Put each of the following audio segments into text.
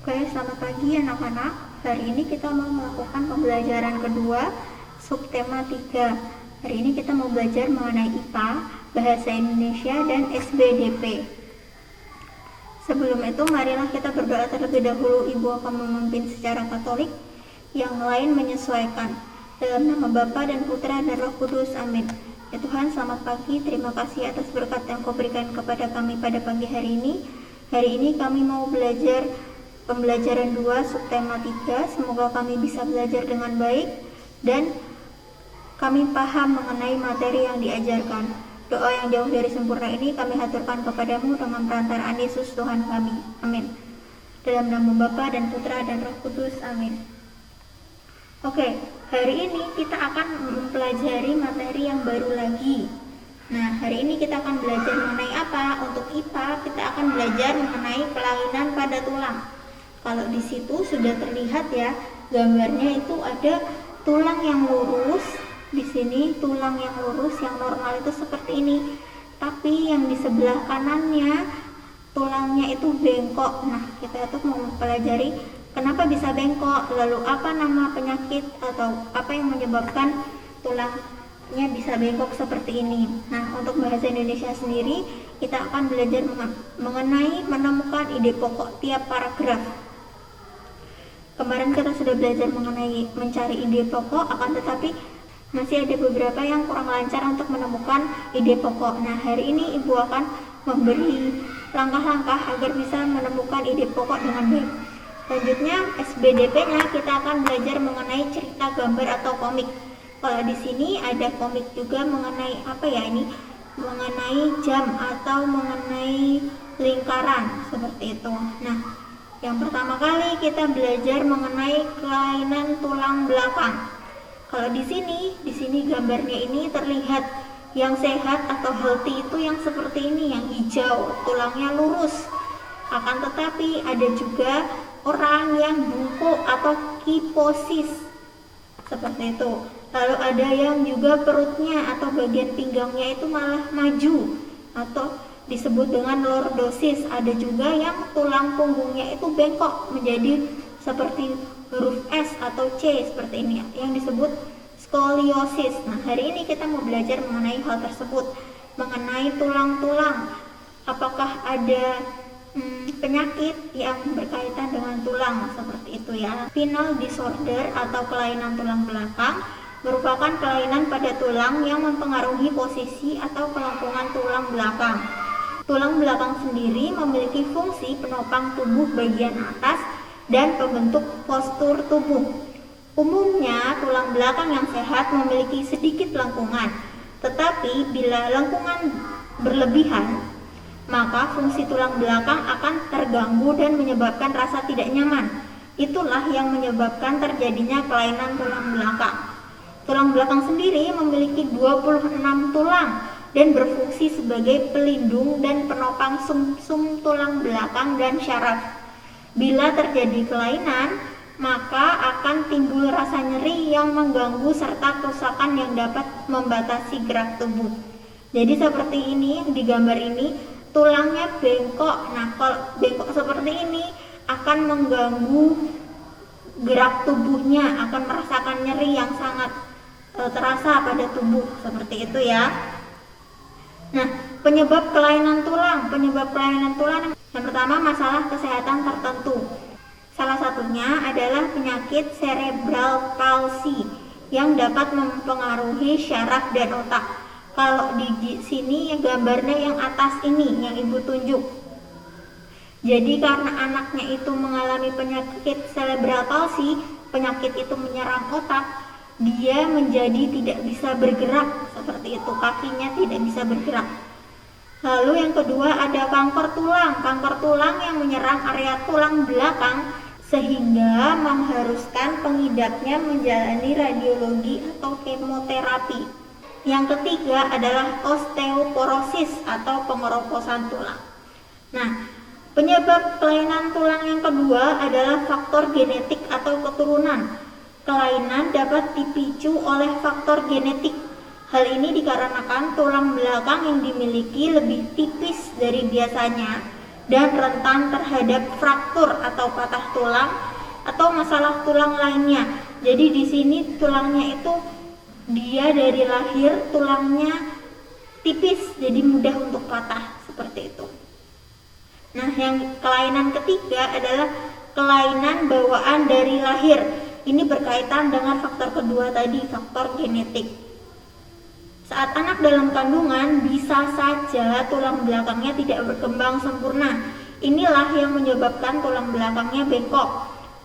Oke, selamat pagi anak-anak. Hari ini kita mau melakukan pembelajaran kedua subtema 3. Hari ini kita mau belajar mengenai IPA, Bahasa Indonesia, dan SBDP. Sebelum itu, marilah kita berdoa terlebih dahulu. Ibu akan memimpin secara Katolik, yang lain menyesuaikan. Dalam nama Bapa dan Putra dan Roh Kudus, amin. Ya Tuhan, selamat pagi. Terima kasih atas berkat yang Kau berikan kepada kami pada pagi hari ini. Hari ini kami mau belajar pembelajaran 2 subtema 3. Semoga kami bisa belajar dengan baik dan kami paham mengenai materi yang diajarkan. Doa yang jauh dari sempurna ini kami haturkan kepadamu dengan perantaraan Yesus Tuhan kami. Amin. Dalam nama Bapa dan Putra dan Roh Kudus. Amin. Oke, hari ini kita akan mempelajari materi yang baru lagi. Nah, hari ini kita akan belajar mengenai apa? Untuk IPA, kita akan belajar mengenai kelainan pada tulang. Kalau di situ sudah terlihat ya, gambarnya itu ada tulang yang lurus. Di sini tulang yang lurus, yang normal itu seperti ini. Tapi yang di sebelah kanannya, tulangnya itu bengkok. Nah, kita tuh mau mempelajari kenapa bisa bengkok, lalu apa nama penyakit atau apa yang menyebabkan tulangnya bisa bengkok seperti ini. Nah, untuk bahasa Indonesia sendiri, kita akan belajar mengenai menemukan ide pokok tiap paragraf. Kemarin kita sudah belajar mengenai mencari ide pokok, akan tetapi masih ada beberapa yang kurang lancar untuk menemukan ide pokok. Nah, hari ini Ibu akan memberi langkah-langkah agar bisa menemukan ide pokok dengan baik. Selanjutnya, SBDP-nya kita akan belajar mengenai cerita gambar atau komik. Kalau di sini ada komik juga mengenai apa ya ini? Mengenai jam atau mengenai lingkaran seperti itu. Nah, yang pertama kali kita belajar mengenai kelainan tulang belakang. Kalau di sini gambarnya ini terlihat yang sehat atau healthy itu yang seperti ini, yang hijau, tulangnya lurus. Akan tetapi ada juga orang yang bungkuk atau kiposis seperti itu. Lalu ada yang juga perutnya atau bagian pinggangnya itu malah maju atau disebut dengan lordosis. Ada juga yang tulang punggungnya itu bengkok menjadi seperti huruf S atau C seperti ini, yang disebut skoliosis. Nah, hari ini kita mau belajar mengenai hal tersebut, mengenai tulang-tulang. Apakah ada penyakit yang berkaitan dengan tulang seperti itu ya. Spinal disorder atau kelainan tulang belakang merupakan kelainan pada tulang yang mempengaruhi posisi atau kelengkungan tulang belakang. Tulang belakang sendiri memiliki fungsi penopang tubuh bagian atas dan pembentuk postur tubuh. Umumnya, tulang belakang yang sehat memiliki sedikit lengkungan, tetapi bila lengkungan berlebihan, maka fungsi tulang belakang akan terganggu dan menyebabkan rasa tidak nyaman. Itulah yang menyebabkan terjadinya kelainan tulang belakang. Tulang belakang sendiri memiliki 26 tulang dan berfungsi sebagai pelindung dan penopang sumsum tulang belakang dan syaraf. Bila terjadi kelainan, maka akan timbul rasa nyeri yang mengganggu serta kerusakan yang dapat membatasi gerak tubuh. Jadi seperti ini di gambar ini, tulangnya bengkok. Nah, kalau bengkok seperti ini akan mengganggu gerak tubuhnya, akan merasakan nyeri yang sangat terasa pada tubuh seperti itu ya. Nah, penyebab kelainan tulang yang pertama, masalah kesehatan tertentu. Salah satunya adalah penyakit cerebral palsy yang dapat mempengaruhi syaraf dan otak. Kalau di sini gambarnya yang atas ini yang Ibu tunjuk. Jadi karena anaknya itu mengalami penyakit cerebral palsy, penyakit itu menyerang otak, dia menjadi tidak bisa bergerak seperti itu, kakinya tidak bisa bergerak. Lalu yang kedua ada kanker tulang yang menyerang area tulang belakang sehingga mengharuskan pengidapnya menjalani radiologi atau kemoterapi. Yang ketiga adalah osteoporosis atau pengeroposan tulang. Nah, penyebab kelainan tulang yang kedua adalah faktor genetik atau keturunan. Kelainan dapat dipicu oleh faktor genetik. Hal ini dikarenakan tulang belakang yang dimiliki lebih tipis dari biasanya dan rentan terhadap fraktur atau patah tulang atau masalah tulang lainnya. Jadi di sini tulangnya itu dia dari lahir tulangnya tipis, jadi mudah untuk patah seperti itu. Nah, yang kelainan ketiga adalah kelainan bawaan dari lahir. Ini berkaitan dengan faktor kedua tadi, faktor genetik. Saat anak dalam kandungan bisa saja tulang belakangnya tidak berkembang sempurna. Inilah yang menyebabkan tulang belakangnya bengkok.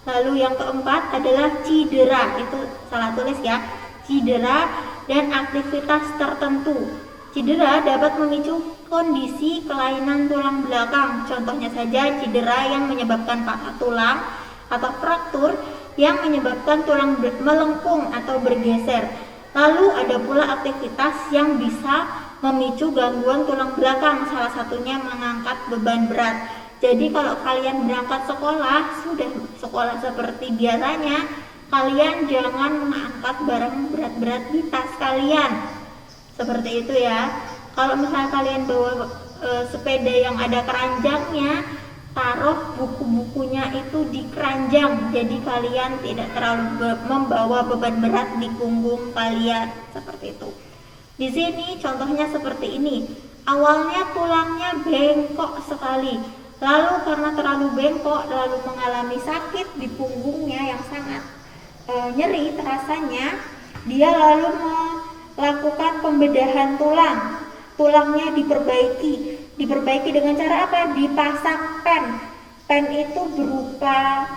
Lalu yang keempat adalah cedera. Itu salah tulis ya. Cedera dan aktivitas tertentu. Cedera dapat memicu kondisi kelainan tulang belakang. Contohnya saja cedera yang menyebabkan patah tulang atau fraktur yang menyebabkan tulang melengkung atau bergeser. Lalu ada pula aktivitas yang bisa memicu gangguan tulang belakang, salah satunya mengangkat beban berat. Jadi kalau kalian berangkat sekolah, sudah sekolah seperti biasanya, kalian jangan mengangkat barang berat-berat di tas kalian. Seperti itu ya. Kalau misalnya kalian bawa sepeda yang ada keranjangnya, taruh buku-bukunya itu di keranjang, jadi kalian tidak terlalu membawa beban berat di punggung kalian, seperti itu. Di sini contohnya seperti ini. Awalnya tulangnya bengkok sekali, lalu karena terlalu bengkok lalu mengalami sakit di punggungnya yang sangat nyeri terasanya, dia lalu melakukan pembedahan tulang. Tulangnya diperbaiki dengan cara apa? Dipasang pen. Pen itu berupa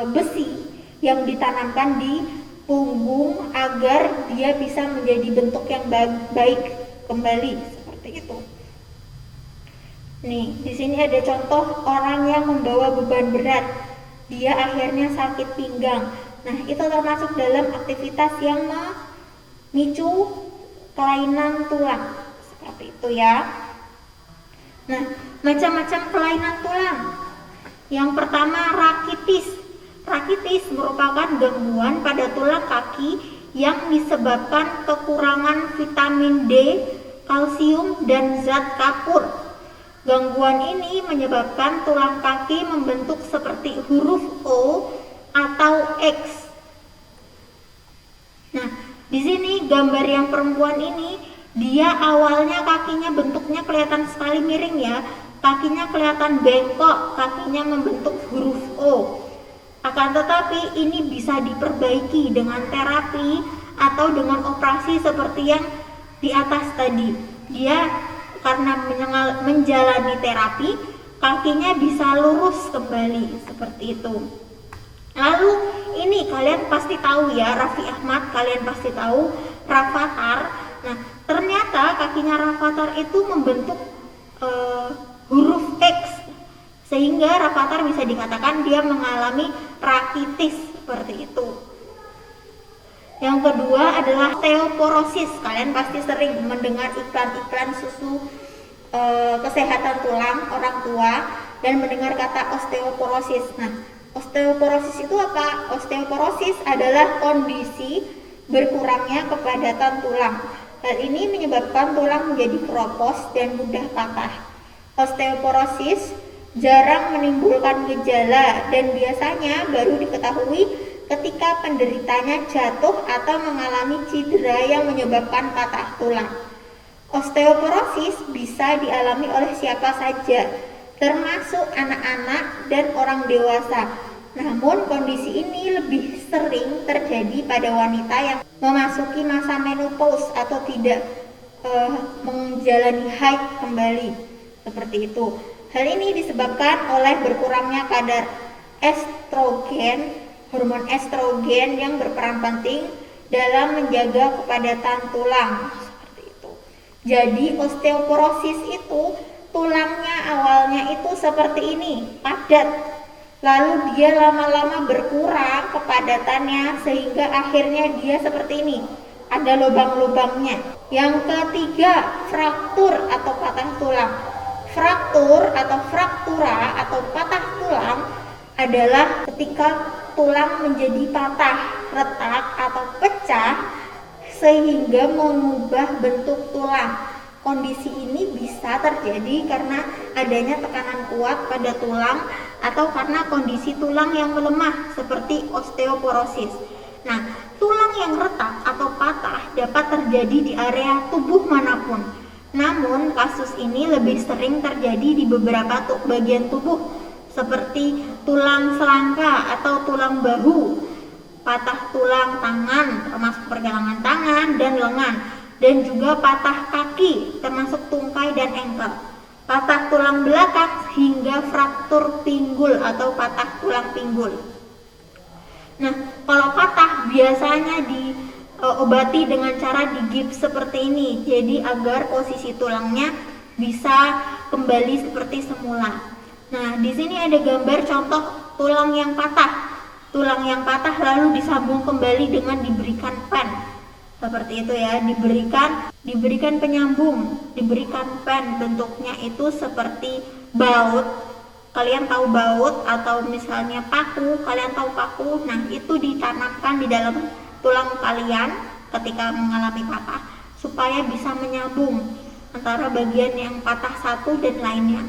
besi yang ditanamkan di punggung agar dia bisa menjadi bentuk yang baik kembali, seperti itu. Nih, di sini ada contoh orang yang membawa beban berat. Dia akhirnya sakit pinggang. Nah, itu termasuk dalam aktivitas yang memicu kelainan tulang. Seperti itu ya. Nah, macam-macam kelainan tulang. Yang pertama, rakitis. Rakitis merupakan gangguan pada tulang kaki yang disebabkan kekurangan vitamin D, kalsium, dan zat kapur. Gangguan ini menyebabkan tulang kaki membentuk seperti huruf O atau X. Nah, di sini gambar yang perempuan ini, dia awalnya kakinya bentuknya kelihatan sekali miring ya, kakinya kelihatan bengkok, kakinya membentuk huruf O. Akan tetapi ini bisa diperbaiki dengan terapi atau dengan operasi seperti yang di atas tadi. Dia karena menjalani terapi, kakinya bisa lurus kembali, seperti itu. Lalu ini kalian pasti tahu ya, Raffi Ahmad, kalian pasti tahu Rafathar. Nah, ternyata kakinya Rafathar itu membentuk huruf X, sehingga Rafathar bisa dikatakan dia mengalami rakitis, seperti itu. Yang kedua adalah osteoporosis. Kalian pasti sering mendengar iklan-iklan susu kesehatan tulang orang tua dan mendengar kata osteoporosis. Nah, osteoporosis itu apa? Osteoporosis adalah kondisi berkurangnya kepadatan tulang. Hal ini menyebabkan tulang menjadi keropos dan mudah patah. Osteoporosis jarang menimbulkan gejala dan biasanya baru diketahui ketika penderitanya jatuh atau mengalami cedera yang menyebabkan patah tulang. Osteoporosis bisa dialami oleh siapa saja, termasuk anak-anak dan orang dewasa. Namun kondisi ini lebih sering terjadi pada wanita yang memasuki masa menopause atau tidak menjalani haid kembali, seperti itu. Hal ini disebabkan oleh berkurangnya kadar estrogen, hormon estrogen yang berperan penting dalam menjaga kepadatan tulang, seperti itu. Jadi osteoporosis itu tulangnya awalnya itu seperti ini, padat. Lalu dia lama-lama berkurang kepadatannya sehingga akhirnya dia seperti ini, ada lubang-lubangnya. Yang ketiga, fraktur atau patah tulang. Fraktur atau fraktura atau patah tulang adalah ketika tulang menjadi patah, retak atau pecah sehingga mengubah bentuk tulang. Kondisi ini bisa terjadi karena adanya tekanan kuat pada tulang atau karena kondisi tulang yang melemah seperti osteoporosis. Nah, tulang yang retak atau patah dapat terjadi di area tubuh manapun. Namun, kasus ini lebih sering terjadi di beberapa bagian tubuh seperti tulang selangka atau tulang bahu, patah tulang tangan termasuk pergelangan tangan dan lengan, dan juga patah kaki termasuk tungkai dan engkel, patah tulang belakang hingga fraktur pinggul atau patah tulang pinggul. Nah, kalau patah biasanya diobati dengan cara digips seperti ini, jadi agar posisi tulangnya bisa kembali seperti semula. Nah, di sini ada gambar contoh tulang yang patah. Tulang yang patah lalu disambung kembali dengan diberikan pen. Seperti itu ya, diberikan penyambung, diberikan pen, bentuknya itu seperti baut. Kalian tahu baut atau misalnya paku, kalian tahu paku. Nah, itu ditanamkan di dalam tulang kalian ketika mengalami patah supaya bisa menyambung antara bagian yang patah satu dan lainnya.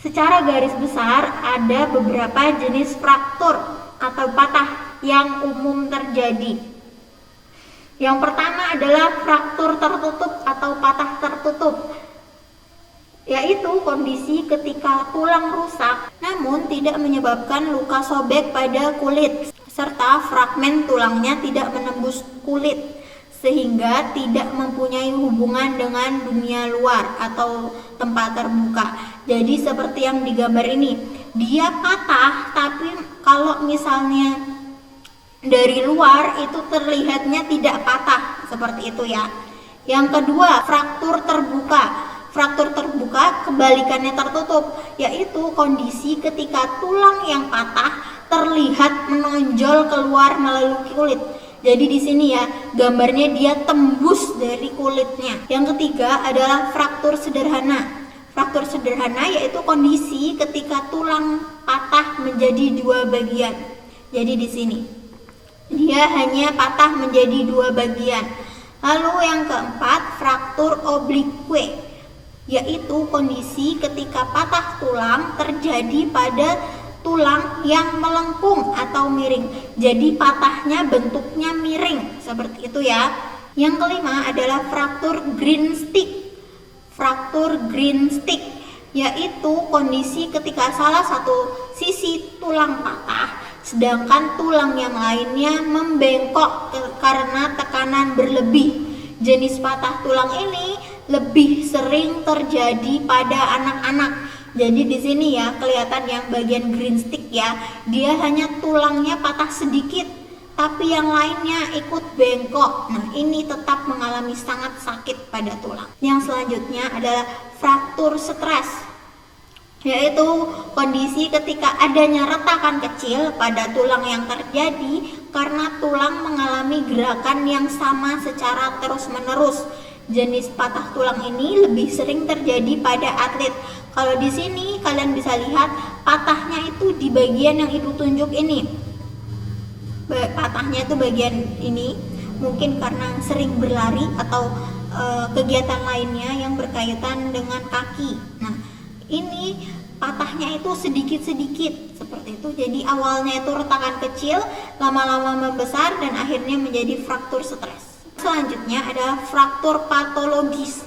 Secara garis besar ada beberapa jenis fraktur atau patah yang umum terjadi. Yang pertama adalah fraktur tertutup atau patah tertutup, yaitu kondisi ketika tulang rusak namun tidak menyebabkan luka sobek pada kulit serta fragmen tulangnya tidak menembus kulit sehingga tidak mempunyai hubungan dengan dunia luar atau tempat terbuka. Jadi seperti yang digambar ini, dia patah tapi kalau misalnya dari luar itu terlihatnya tidak patah, seperti itu ya. Yang kedua, fraktur terbuka. Fraktur terbuka kebalikannya tertutup, yaitu kondisi ketika tulang yang patah terlihat menonjol keluar melalui kulit. Jadi di sini ya, gambarnya dia tembus dari kulitnya. Yang ketiga adalah fraktur sederhana. Fraktur sederhana yaitu kondisi ketika tulang patah menjadi dua bagian. Jadi di sini dia hanya patah menjadi dua bagian. Lalu yang keempat, fraktur oblique, yaitu kondisi ketika patah tulang terjadi pada tulang yang melengkung atau miring. Jadi patahnya bentuknya miring, seperti itu ya. Yang kelima adalah fraktur green stick. Fraktur green stick yaitu kondisi ketika salah satu sisi tulang patah sedangkan tulang yang lainnya membengkok karena tekanan berlebih. Jenis patah tulang ini lebih sering terjadi pada anak-anak. Jadi di sini ya kelihatan yang bagian green stick ya, dia hanya tulangnya patah sedikit tapi yang lainnya ikut bengkok. Nah, ini tetap mengalami sangat sakit pada tulang. Yang selanjutnya adalah fraktur stres, yaitu kondisi ketika adanya retakan kecil pada tulang yang terjadi karena tulang mengalami gerakan yang sama secara terus-menerus. Jenis patah tulang ini lebih sering terjadi pada atlet. Kalau di sini kalian bisa lihat patahnya itu di bagian yang ibu tunjuk ini. Patahnya itu bagian ini, mungkin karena sering berlari atau kegiatan lainnya yang berkaitan dengan kaki. Nah, ini patahnya itu sedikit-sedikit seperti itu. Jadi awalnya itu retakan kecil, lama-lama membesar dan akhirnya menjadi fraktur stres. Selanjutnya adalah fraktur patologis,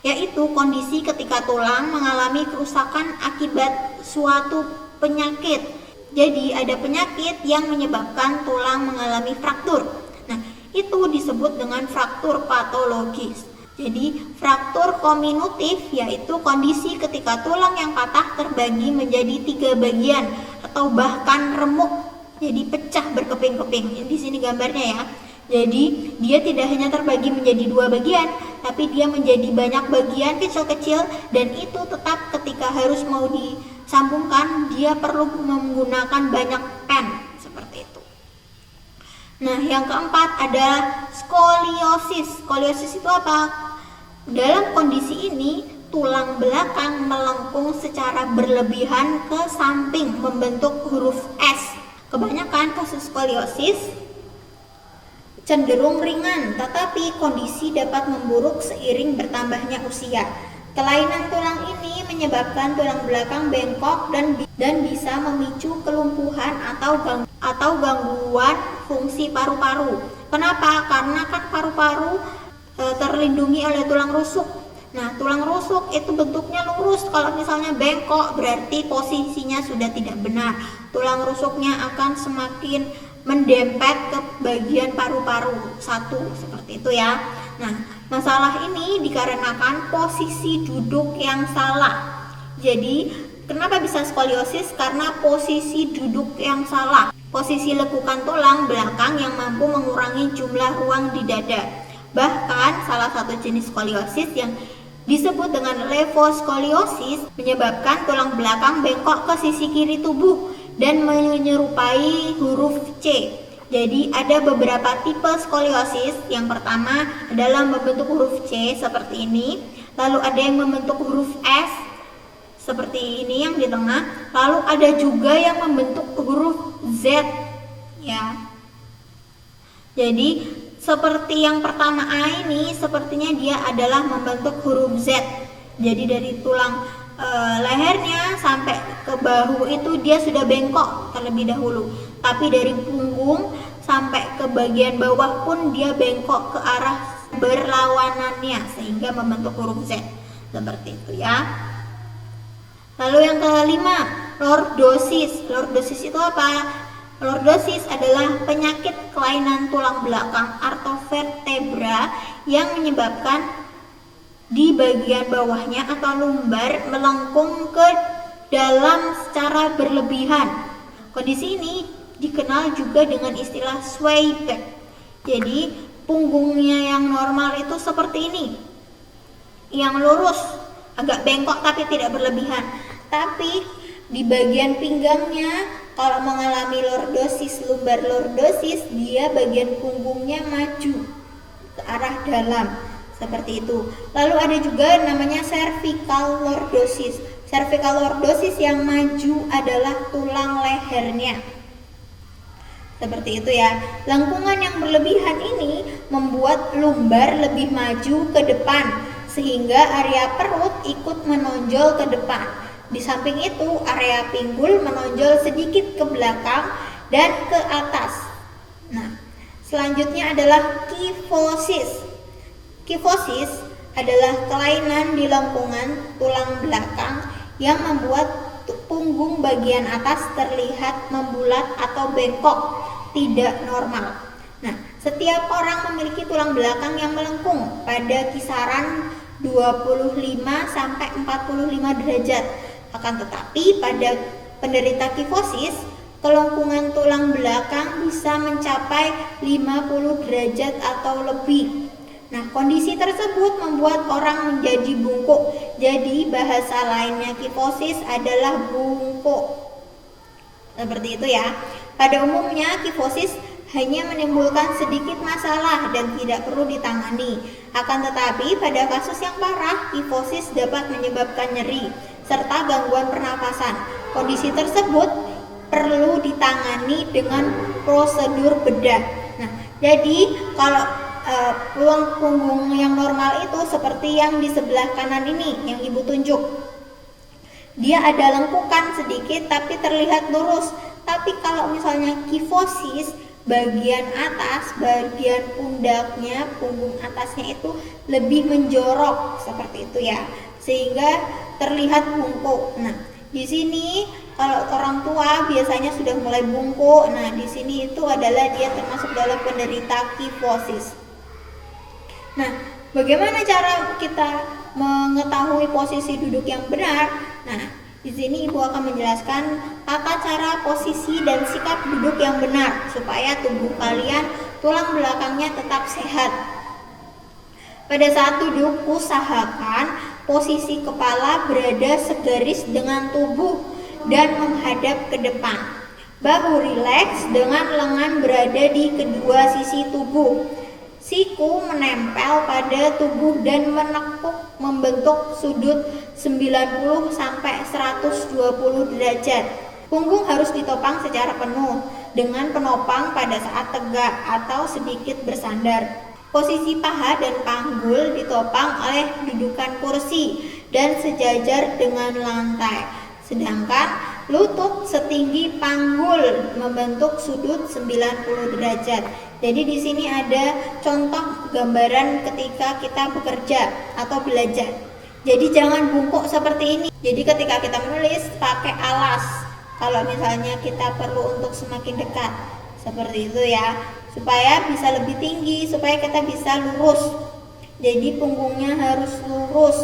yaitu kondisi ketika tulang mengalami kerusakan akibat suatu penyakit. Jadi ada penyakit yang menyebabkan tulang mengalami fraktur. Nah, itu disebut dengan fraktur patologis. Jadi fraktur kominutif yaitu kondisi ketika tulang yang patah terbagi menjadi 3 bagian atau bahkan remuk, jadi pecah berkeping-keping. Di sini gambarnya ya. Jadi dia tidak hanya terbagi menjadi 2 bagian, tapi dia menjadi banyak bagian kecil-kecil dan itu tetap ketika harus mau disambungkan dia perlu menggunakan banyak pen seperti itu. Nah, yang keempat adalah skoliosis. Skoliosis itu apa? Dalam kondisi ini tulang belakang melengkung secara berlebihan ke samping membentuk huruf S. Kebanyakan kasus skoliosis cenderung ringan, tetapi kondisi dapat memburuk seiring bertambahnya usia. Kelainan tulang ini menyebabkan tulang belakang bengkok dan bisa memicu kelumpuhan atau gangguan fungsi paru-paru. Kenapa? Karena kan paru-paru terlindungi oleh tulang rusuk. Nah, tulang rusuk itu bentuknya lurus. Kalau misalnya bengkok, berarti posisinya sudah tidak benar. Tulang rusuknya akan semakin mendempet ke bagian paru-paru satu, seperti itu ya. Nah, masalah ini dikarenakan posisi duduk yang salah. Jadi, kenapa bisa skoliosis? Karena posisi duduk yang salah. Posisi lekukan tulang belakang yang mampu mengurangi jumlah ruang di dada. Bahkan, salah satu jenis skoliosis yang disebut dengan levoskoliosis menyebabkan tulang belakang bengkok ke sisi kiri tubuh dan menyerupai huruf C. Jadi ada beberapa tipe skoliosis. Yang pertama adalah membentuk huruf C seperti ini. Lalu ada yang membentuk huruf S seperti ini yang di tengah. Lalu ada juga yang membentuk huruf Z ya. Jadi seperti yang pertama A ini sepertinya dia adalah membentuk huruf Z. Jadi dari tulang lehernya sampai ke bahu itu dia sudah bengkok terlebih dahulu. Tapi dari punggung sampai ke bagian bawah pun dia bengkok ke arah berlawanannya sehingga membentuk huruf Z. Seperti itu ya. Lalu yang kelima, lordosis. Lordosis itu apa? Lordosis adalah penyakit kelainan tulang belakang artovertebra yang menyebabkan di bagian bawahnya atau lumbar melengkung ke dalam secara berlebihan. Kondisi ini dikenal juga dengan istilah sway back. Jadi punggungnya yang normal itu seperti ini, yang lurus, agak bengkok tapi tidak berlebihan. Tapi di bagian pinggangnya kalau mengalami lordosis, lumbar lordosis, dia bagian punggungnya maju ke arah dalam. Seperti itu. Lalu ada juga namanya cervical lordosis. Cervical lordosis yang maju adalah tulang lehernya. Seperti itu ya. Lengkungan yang berlebihan ini membuat lumbar lebih maju ke depan sehingga area perut ikut menonjol ke depan. Di samping itu area pinggul menonjol sedikit ke belakang dan ke atas. Nah, selanjutnya adalah kyphosis. Kyphosis adalah kelainan di lengkungan tulang belakang yang membuat punggung bagian atas terlihat membulat atau bengkok, tidak normal. Nah, setiap orang memiliki tulang belakang yang melengkung pada kisaran 25 sampai 45 derajat. Akan tetapi pada penderita kyphosis, kelengkungan tulang belakang bisa mencapai 50 derajat atau lebih. Nah, kondisi tersebut membuat orang menjadi bungkuk. Jadi bahasa lainnya kyphosis adalah bungkuk. Seperti itu ya. Pada umumnya kyphosis hanya menimbulkan sedikit masalah dan tidak perlu ditangani. Akan tetapi pada kasus yang parah, kyphosis dapat menyebabkan nyeri serta gangguan pernapasan. Kondisi tersebut perlu ditangani dengan prosedur bedah. Nah, jadi kalau ruang punggung yang normal itu seperti yang di sebelah kanan ini yang ibu tunjuk. Dia ada lengkukan sedikit tapi terlihat lurus. Tapi kalau misalnya kyphosis, bagian atas, bagian pundaknya, punggung atasnya itu lebih menjorok seperti itu ya, sehingga terlihat bungkuk. Nah, di sini kalau orang tua biasanya sudah mulai bungkuk. Nah, di sini itu adalah dia termasuk dalam penderita kyphosis. Nah, bagaimana cara kita mengetahui posisi duduk yang benar? Nah, di sini ibu akan menjelaskan tata cara posisi dan sikap duduk yang benar supaya tubuh kalian tulang belakangnya tetap sehat. Pada saat duduk, usahakan posisi kepala berada segaris dengan tubuh dan menghadap ke depan. Bahu rileks dengan lengan berada di kedua sisi tubuh. Siku menempel pada tubuh dan menekuk membentuk sudut 90 sampai 120 derajat. Punggung harus ditopang secara penuh dengan penopang pada saat tegak atau sedikit bersandar. Posisi paha dan panggul ditopang oleh dudukan kursi dan sejajar dengan lantai. Sedangkan lutut setinggi panggul membentuk sudut 90 derajat. Jadi di sini ada contoh gambaran ketika kita bekerja atau belajar. Jadi jangan bungkuk seperti ini. Jadi ketika kita menulis pakai alas. Kalau misalnya kita perlu untuk semakin dekat. Seperti itu ya. Supaya bisa lebih tinggi, supaya kita bisa lurus. Jadi punggungnya harus lurus.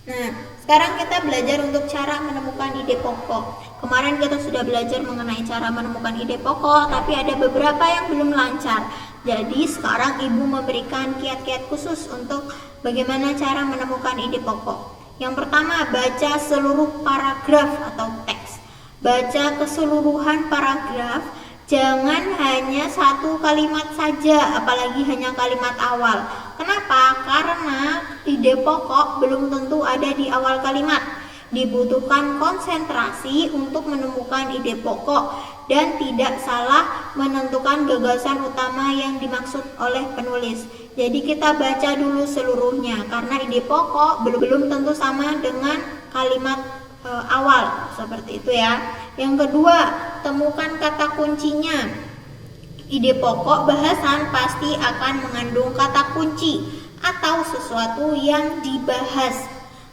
Nah, sekarang kita belajar untuk cara menemukan ide pokok. Kemarin kita sudah belajar mengenai cara menemukan ide pokok, tapi ada beberapa yang belum lancar. Jadi sekarang Ibu memberikan kiat-kiat khusus untuk bagaimana cara menemukan ide pokok. Yang pertama, baca seluruh paragraf atau teks. Baca keseluruhan paragraf, jangan hanya satu kalimat saja, apalagi hanya kalimat awal. Kenapa? Karena ide pokok belum tentu ada di awal kalimat. Dibutuhkan konsentrasi untuk menemukan ide pokok dan tidak salah menentukan gagasan utama yang dimaksud oleh penulis. Jadi kita baca dulu seluruhnya karena ide pokok belum tentu sama dengan kalimat awal, seperti itu ya. Yang kedua, temukan kata kuncinya. Ide pokok bahasan pasti akan mengandung kata kunci atau sesuatu yang dibahas.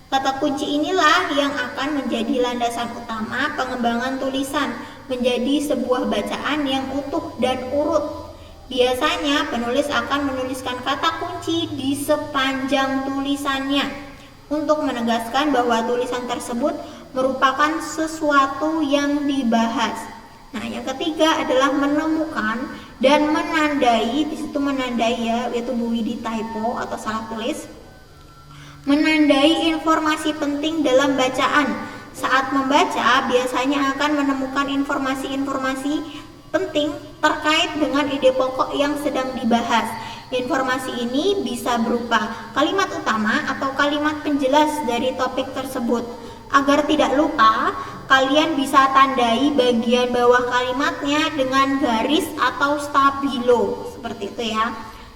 Kata kunci inilah yang akan menjadi landasan utama pengembangan tulisan menjadi sebuah bacaan yang utuh dan urut. Biasanya penulis akan menuliskan kata kunci di sepanjang tulisannya untuk menegaskan bahwa tulisan tersebut merupakan sesuatu yang dibahas. Nah, yang ketiga adalah menemukan dan menandai. Di situ menandai ya, yaitu Bu Widi typo atau salah tulis. Menandai informasi penting dalam bacaan. Saat membaca biasanya akan menemukan informasi-informasi penting terkait dengan ide pokok yang sedang dibahas. Informasi ini bisa berupa kalimat utama atau kalimat penjelas dari topik tersebut. Agar tidak lupa, kalian bisa tandai bagian bawah kalimatnya dengan garis atau stabilo, seperti itu ya.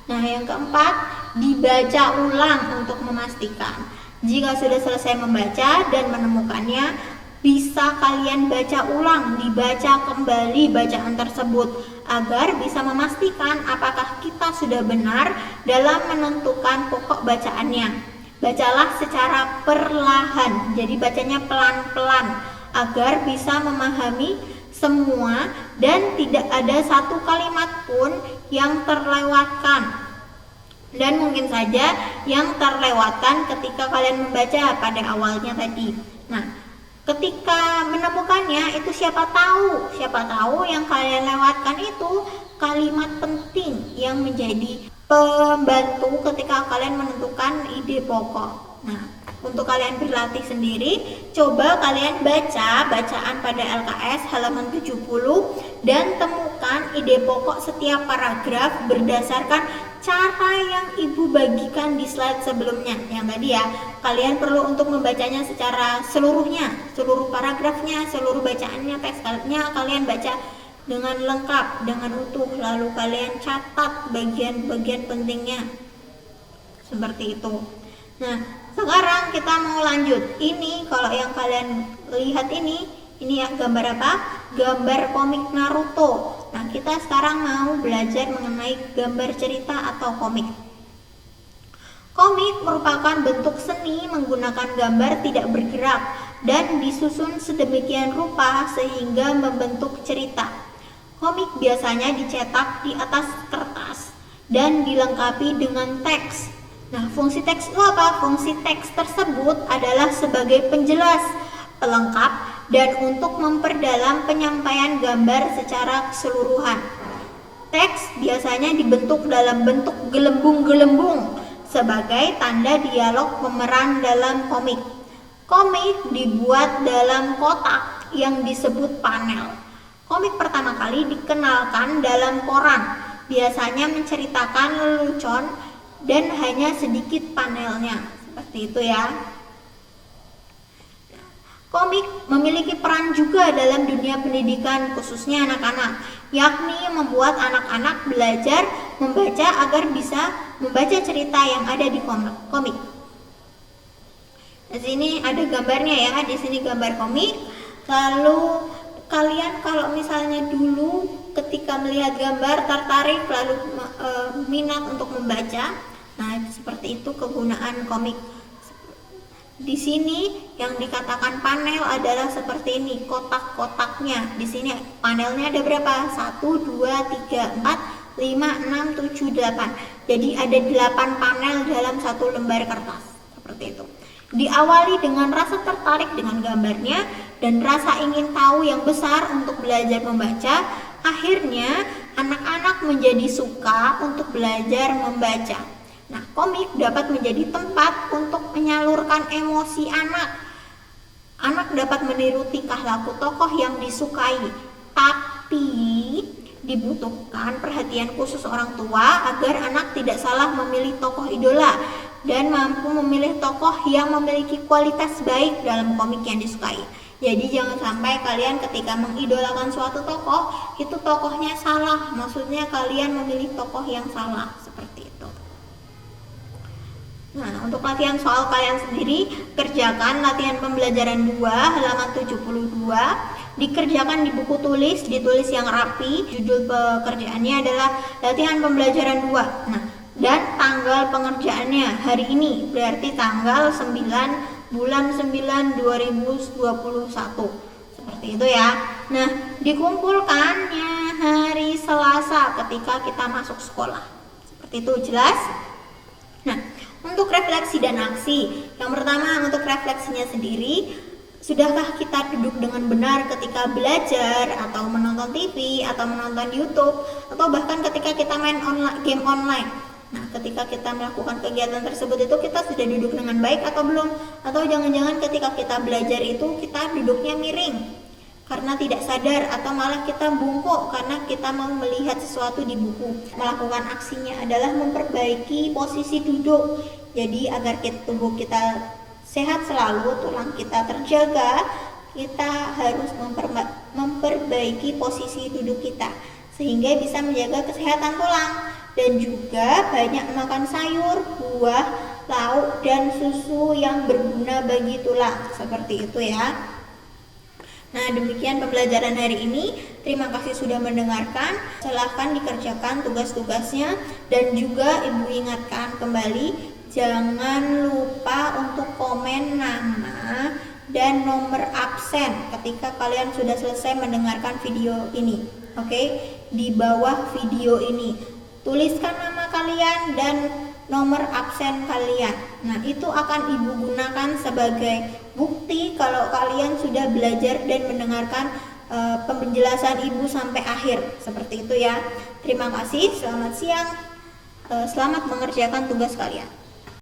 Nah, yang keempat, dibaca ulang untuk memastikan. Jika sudah selesai membaca dan menemukannya, bisa kalian baca ulang, dibaca kembali bacaan tersebut agar bisa memastikan apakah kita sudah benar dalam menentukan pokok bacaannya. Bacalah secara perlahan, jadi bacanya pelan-pelan agar bisa memahami semua dan tidak ada satu kalimat pun yang terlewatkan. Dan mungkin saja yang terlewatkan ketika kalian membaca pada awalnya tadi. Nah, ketika menemukannya itu siapa tahu yang kalian lewatkan itu kalimat penting yang menjadi pembantu ketika kalian menentukan ide pokok. Nah, untuk kalian berlatih sendiri, coba kalian baca bacaan pada LKS halaman 70 dan temukan ide pokok setiap paragraf berdasarkan cara yang Ibu bagikan di slide sebelumnya. Yang tadi ya, kalian perlu untuk membacanya secara seluruhnya, seluruh paragrafnya, seluruh bacaannya, teksnya kalian baca dengan lengkap, dengan utuh, lalu kalian catat bagian-bagian pentingnya. Seperti itu. Nah, sekarang kita mau lanjut. Ini kalau yang kalian lihat ini yang gambar apa? Gambar komik Naruto. Nah, kita sekarang mau belajar mengenai gambar cerita atau komik. Komik merupakan bentuk seni menggunakan gambar tidak bergerak dan disusun sedemikian rupa sehingga membentuk cerita. Komik biasanya dicetak di atas kertas dan dilengkapi dengan teks. Nah, fungsi teks itu apa? Fungsi teks tersebut adalah sebagai penjelas, pelengkap, dan untuk memperdalam penyampaian gambar secara keseluruhan. Teks biasanya dibentuk dalam bentuk gelembung-gelembung sebagai tanda dialog pemeran dalam komik. Komik dibuat dalam kotak yang disebut panel. Komik pertama kali dikenalkan dalam koran, biasanya menceritakan lelucon dan hanya sedikit panelnya, seperti itu ya. Komik memiliki peran juga dalam dunia pendidikan, khususnya anak-anak, yakni membuat anak-anak belajar membaca agar bisa membaca cerita yang ada di komik. Di sini ada gambarnya ya, di sini gambar komik. Lalu kalian kalau misalnya dulu ketika melihat gambar tertarik lalu minat untuk membaca, nah seperti itu kegunaan komik. Di sini yang dikatakan panel adalah seperti ini, kotak-kotaknya. Di sini panelnya ada berapa? 1, 2, 3, 4, 5, 6, 7, 8. Jadi ada 8 panel dalam satu lembar kertas. Seperti itu. Diawali dengan rasa tertarik dengan gambarnya dan rasa ingin tahu yang besar untuk belajar membaca. Akhirnya anak-anak menjadi suka untuk belajar membaca. Nah, komik dapat menjadi tempat untuk menyalurkan emosi anak. Anak dapat meniru tingkah laku tokoh yang disukai, tapi dibutuhkan perhatian khusus orang tua agar anak tidak salah memilih tokoh idola dan mampu memilih tokoh yang memiliki kualitas baik dalam komik yang disukai. Jadi jangan sampai kalian ketika mengidolakan suatu tokoh, itu tokohnya salah. Maksudnya kalian memilih tokoh yang salah, seperti itu. Nah, untuk latihan soal kalian sendiri, kerjakan latihan pembelajaran 2 halaman 72. Dikerjakan di buku tulis, ditulis yang rapi. Judul pekerjaannya adalah latihan pembelajaran 2. Nah, dan tanggal pengerjaannya hari ini, berarti tanggal 9 bulan 9 2021. Seperti itu ya. Nah, dikumpulkannya hari Selasa ketika kita masuk sekolah. Seperti itu, jelas? Nah, untuk refleksi dan aksi, yang pertama untuk refleksinya sendiri, sudahkah kita duduk dengan benar ketika belajar atau menonton TV atau menonton YouTube atau bahkan ketika kita main game online? Nah, ketika kita melakukan kegiatan tersebut itu kita sudah duduk dengan baik atau belum? Atau jangan-jangan ketika kita belajar itu kita duduknya miring karena tidak sadar, atau malah kita bungkuk karena kita mau melihat sesuatu di buku. Melakukan aksinya adalah memperbaiki posisi duduk. Jadi agar tubuh kita sehat selalu, tulang kita terjaga, kita harus memperbaiki posisi duduk kita sehingga bisa menjaga kesehatan tulang. Dan juga banyak makan sayur, buah, lauk, dan susu yang berguna bagi tulang. Seperti itu ya. Nah, demikian pembelajaran hari ini. Terima kasih sudah mendengarkan. Silahkan dikerjakan tugas-tugasnya. Dan juga Ibu ingatkan kembali, jangan lupa untuk komen nama dan nomor absen ketika kalian sudah selesai mendengarkan video ini. Oke, di bawah video ini tuliskan nama kalian dan nomor absen kalian. Nah, itu akan Ibu gunakan sebagai bukti kalau kalian sudah belajar dan mendengarkan penjelasan Ibu sampai akhir. Seperti itu ya. Terima kasih, selamat siang. Selamat mengerjakan tugas kalian.